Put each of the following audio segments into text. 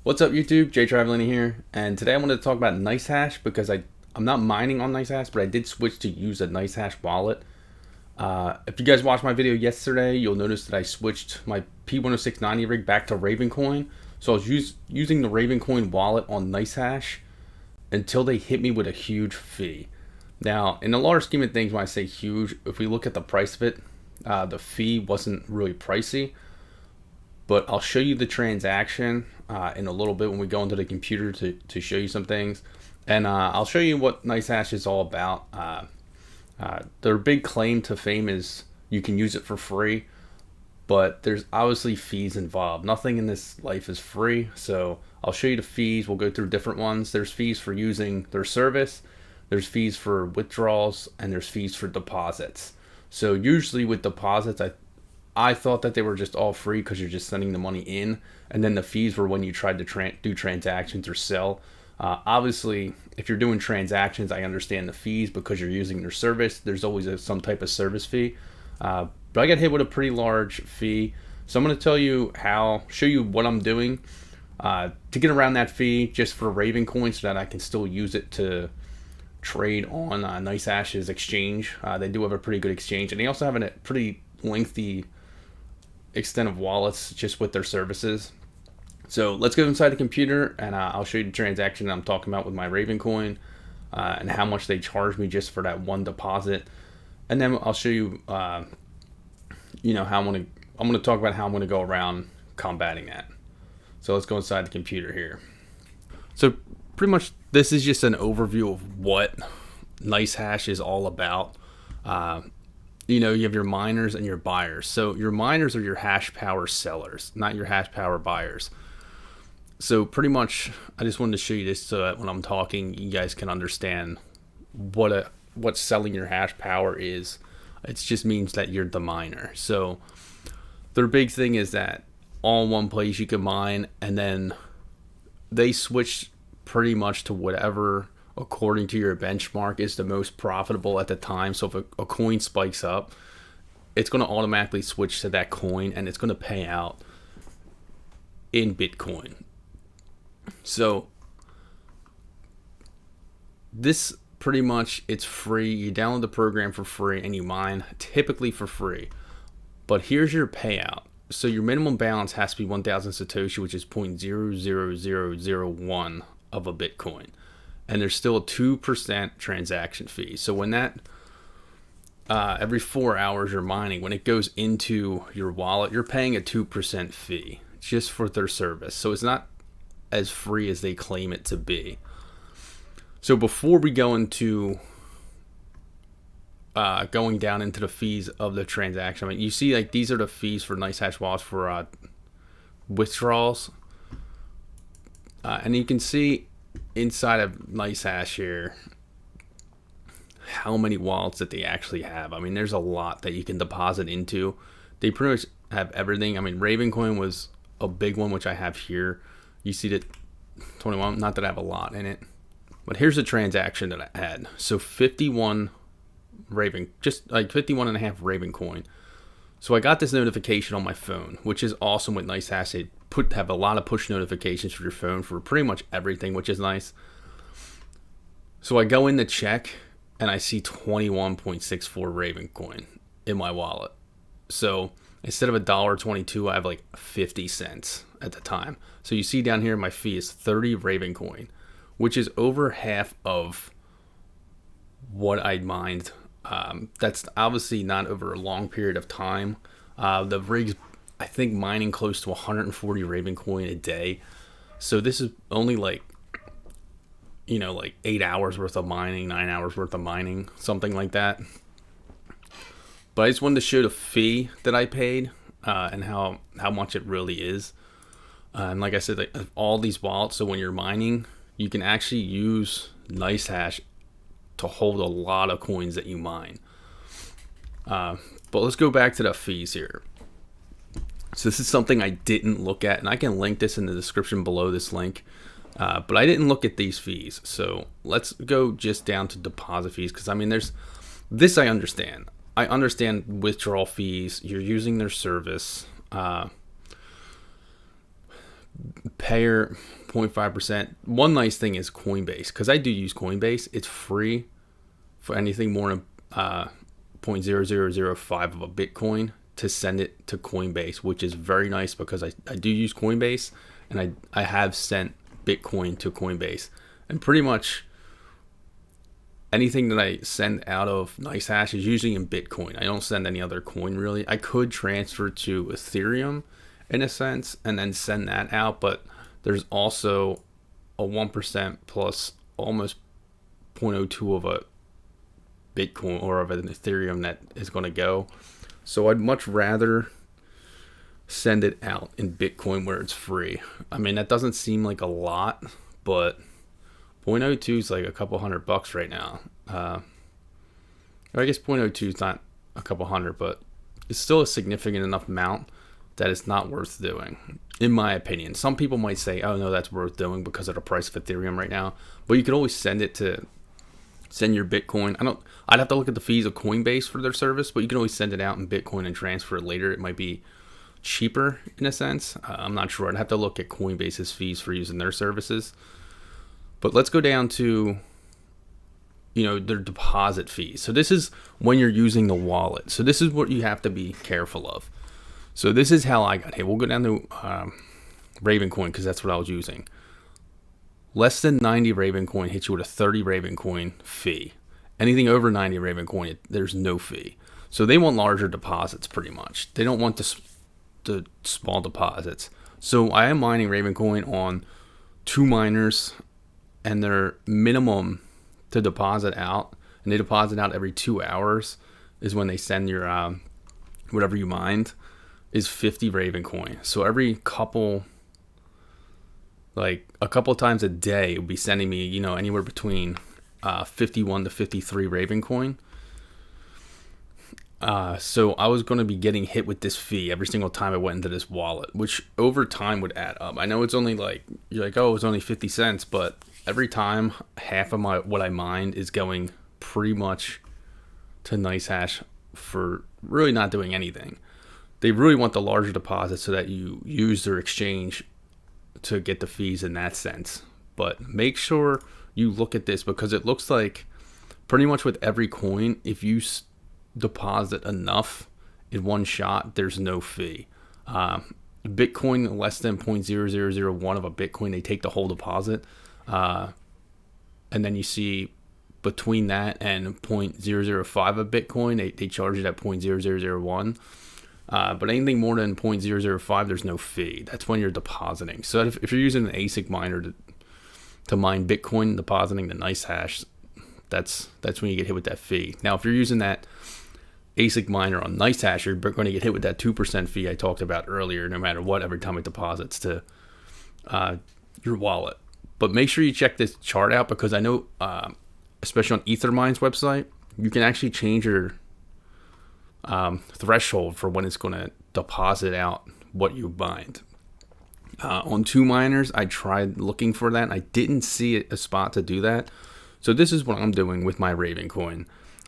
What's up YouTube, Jay Travelini here, and today I wanted to talk about Nicehash because I'm not mining on Nicehash, but I did switch to use a Nicehash wallet. If you guys watched my video yesterday, you'll notice that I switched my P10690 rig back to ravencoin. So I was using the ravencoin wallet on Nicehash until they hit me with a huge fee. Now, in the large scheme of things, when I say huge, if we look at the price of it, the fee wasn't really pricey. But I'll show you the transaction in a little bit when we go into the computer to show you some things. And I'll show you what Nicehash is all about. Their big claim to fame is you can use it for free, but there's obviously fees involved. Nothing in this life is free, so I'll show you the fees. We'll go through different ones. There's fees for using their service, there's fees for withdrawals, and there's fees for deposits. So usually with deposits, I thought that they were just all free because you're just sending the money in, and then the fees were when you tried to do transactions or sell. Obviously, if you're doing transactions, I understand the fees because you're using their service. There's always some type of service fee, but I got hit with a pretty large fee. So I'm going to show you what I'm doing to get around that fee just for ravencoin so that I can still use it to trade on Nicehash's exchange. They do have a pretty good exchange, and they also have a pretty lengthy extent of wallets just with their services. So let's go inside the computer and I'll show you the transaction that I'm talking about with my ravencoin and how much they charge me just for that one deposit. And then I'll show you how I'm going to talk about how I'm going to go around combating that. So let's go inside the computer here. So pretty much this is just an overview of what Nicehash is all about. You have your miners and your buyers. So your miners are your hash power sellers, not your hash power buyers. So pretty much, I just wanted to show you this so that when I'm talking, you guys can understand what selling your hash power is. It just means that you're the miner. So their big thing is that all in one place you can mine, and then they switch pretty much to whatever according to your benchmark is the most profitable at the time. So if a coin spikes up, it's going to automatically switch to that coin and it's going to pay out in Bitcoin. So this pretty much, it's free. You download the program for free and you mine typically for free. But here's your payout. So your minimum balance has to be 1,000 Satoshi, which is 0.00001 of a Bitcoin. And there's still a 2% transaction fee. So when that, every 4 hours you're mining, when it goes into your wallet, you're paying a 2% fee just for their service. So it's not as free as they claim it to be. So before we go into going down into the fees of the transaction, I mean, you see like these are the fees for Nicehash wallets for withdrawals. And you can see inside of Nicehash here how many wallets that they actually have. I mean, there's a lot that you can deposit into. They pretty much have everything. I mean, ravencoin was a big one, which I have here. You see that 21, not that I have a lot in it, but here's the transaction that I had. So 51 just like 51 and a half ravencoin. So I got this notification on my phone, which is awesome with Nicehash. They have a lot of push notifications for your phone for pretty much everything, which is nice. So I go in to check and I see 21.64 ravencoin in my wallet. So instead of $1.22, I have like 50 cents at the time. So you see down here my fee is 30 ravencoin, which is over half of what I mined. That's obviously not over a long period of time. The rig's, I think, mining close to 140 ravencoin a day. So this is only like 8 hours worth of mining, 9 hours worth of mining, something like that. But I just wanted to show the fee that I paid and how much it really is. And like I said, like all these wallets, so when you're mining, you can actually use Nicehash to hold a lot of coins that you mine. But let's go back to the fees here. So this is something I didn't look at, and I can link this in the description below this link. But I didn't look at these fees. So let's go just down to deposit fees, because I mean, this I understand. I understand withdrawal fees. You're using their service. Payer 0.5%. One nice thing is Coinbase, because I do use Coinbase. It's free for anything more than 0.0005 of a Bitcoin to send it to Coinbase, which is very nice because I do use Coinbase, and I have sent Bitcoin to Coinbase. And pretty much anything that I send out of Nicehash is usually in Bitcoin. I don't send any other coin really. I could transfer to Ethereum in a sense and then send that out, but there's also a 1% plus almost 0.02 of a Bitcoin or of an Ethereum that is going to go. So I'd much rather send it out in Bitcoin where it's free. I mean, that doesn't seem like a lot, but 0.02 is like a couple $100 right now. I guess 0.02 is not a couple hundred, but it's still a significant enough amount that it's not worth doing, in my opinion. Some people might say, oh no, that's worth doing because of the price of Ethereum right now. But you could always send your Bitcoin. I'd have to look at the fees of Coinbase for their service, but you can always send it out in Bitcoin and transfer it later. It might be cheaper in a sense. I'm not sure. I'd have to look at Coinbase's fees for using their services. But let's go down to, their deposit fees. So this is when you're using the wallet. So this is what you have to be careful of. So this is how I got hit. We'll go down to ravencoin because that's what I was using. Less than 90 ravencoin hits you with a 30 ravencoin fee. Anything over 90 ravencoin, there's no fee. So they want larger deposits pretty much. They don't want the small deposits. So I am mining ravencoin on 2 miners, and their minimum to deposit out, and they deposit out every 2 hours, is when they send your whatever you mined, is 50 ravencoin. So every couple times a day, it would be sending me, anywhere between 51 to 53 ravencoin. So I was going to be getting hit with this fee every single time I went into this wallet, which over time would add up. I know it's only you're like, oh, it's only 50 cents, but every time half of what I mined is going pretty much to Nicehash for really not doing anything. They really want the larger deposits so that you use their exchange to get the fees in that sense. But make sure you look at this, because it looks like pretty much with every coin, if you deposit enough in one shot, there's no fee. Bitcoin less than 0.0001 of a Bitcoin, they take the whole deposit. And then you see between that and 0.005 of Bitcoin, they charge it at 0.0001. But anything more than 0.005, there's no fee. That's when you're depositing. So if you're using an ASIC miner to mine Bitcoin, depositing the Nicehash, that's when you get hit with that fee. Now, if you're using that ASIC miner on Nicehash, you're going to get hit with that 2% fee I talked about earlier, no matter what, every time it deposits to your wallet. But make sure you check this chart out, because I know, especially on Ethermine's website, you can actually change your threshold for when it's going to deposit out what you mined. On 2 miners, I tried looking for that, and I didn't see a spot to do that. So this is what I'm doing with my ravencoin.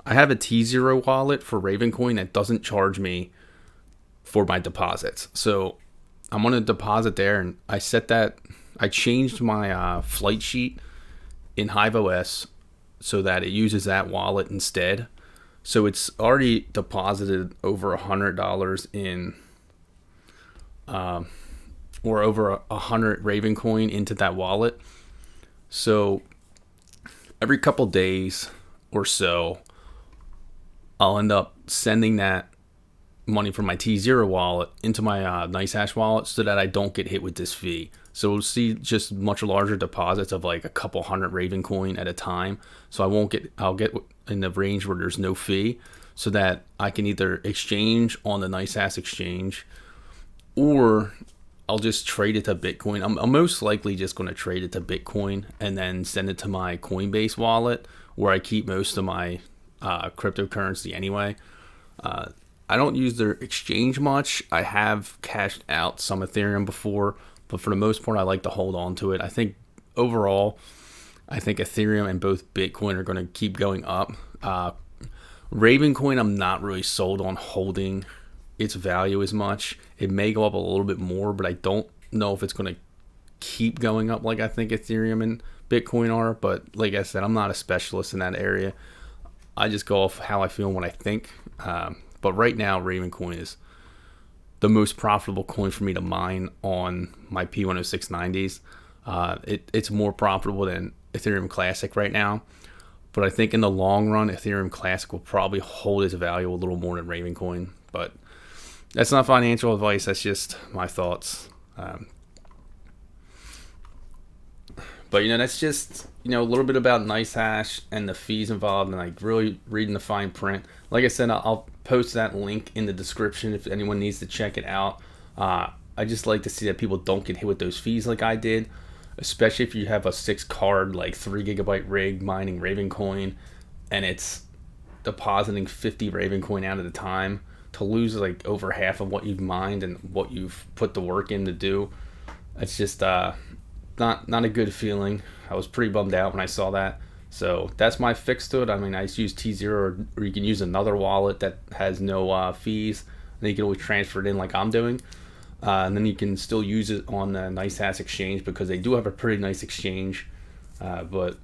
I have a T0 wallet for ravencoin that doesn't charge me for my deposits. So I'm going to deposit there, and I changed my flight sheet in HiveOS so that it uses that wallet instead. So it's already deposited over $100 in, or over 100 ravencoin into that wallet. So every couple days or so, I'll end up sending that money from my T0 wallet into my Nicehash wallet so that I don't get hit with this fee. So we'll see just much larger deposits of like a couple hundred ravencoin at a time. So I'll get in the range where there's no fee, so that I can either exchange on the Nicehash exchange, or I'll just trade it to Bitcoin. I'm most likely just going to trade it to Bitcoin and then send it to my Coinbase wallet, where I keep most of my cryptocurrency anyway. I don't use their exchange much. I have cashed out some Ethereum before, but for the most part, I like to hold on to it. I think overall, Ethereum and both Bitcoin are going to keep going up. Ravencoin, I'm not really sold on holding its value as much. It may go up a little bit more, but I don't know if it's going to keep going up like I think Ethereum and Bitcoin are. But like I said, I'm not a specialist in that area. I just go off how I feel and what I think. But right now, ravencoin is the most profitable coin for me to mine on my P10690s. It's more profitable than Ethereum Classic right now. But I think in the long run, Ethereum Classic will probably hold its value a little more than ravencoin. But that's not financial advice. That's just my thoughts. But that's just a little bit about Nicehash and the fees involved, and like really reading the fine print. Like I said, I'll post that link in the description if anyone needs to check it out. I just like to see that people don't get hit with those fees like I did, especially if you have a 6-card like 3 GB rig mining ravencoin, and it's depositing 50 ravencoin out at a time. To lose like over half of what you've mined and what you've put the work in to do, it's just not a good feeling. I was pretty bummed out when I saw that. So that's my fix to it. I mean, I just use T0, or you can use another wallet that has no fees, and then you can always transfer it in like I'm doing. And then you can still use it on the Nicehash exchange, because they do have a pretty nice exchange. But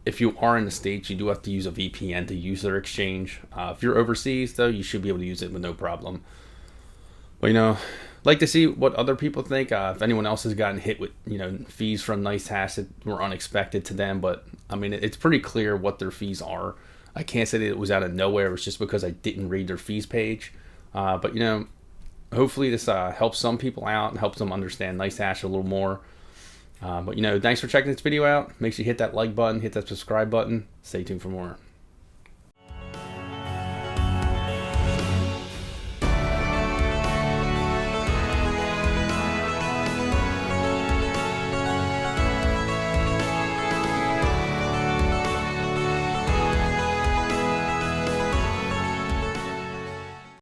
if you are in the States, you do have to use a VPN to use their exchange. If you're overseas, though, you should be able to use it with no problem. But, like to see what other people think. If anyone else has gotten hit with, fees from Nicehash that were unexpected to them. But, I mean, it's pretty clear what their fees are. I can't say that it was out of nowhere. It was just because I didn't read their fees page. But, hopefully this helps some people out and helps them understand Nicehash a little more. But thanks for checking this video out. Make sure you hit that like button, hit that subscribe button. Stay tuned for more.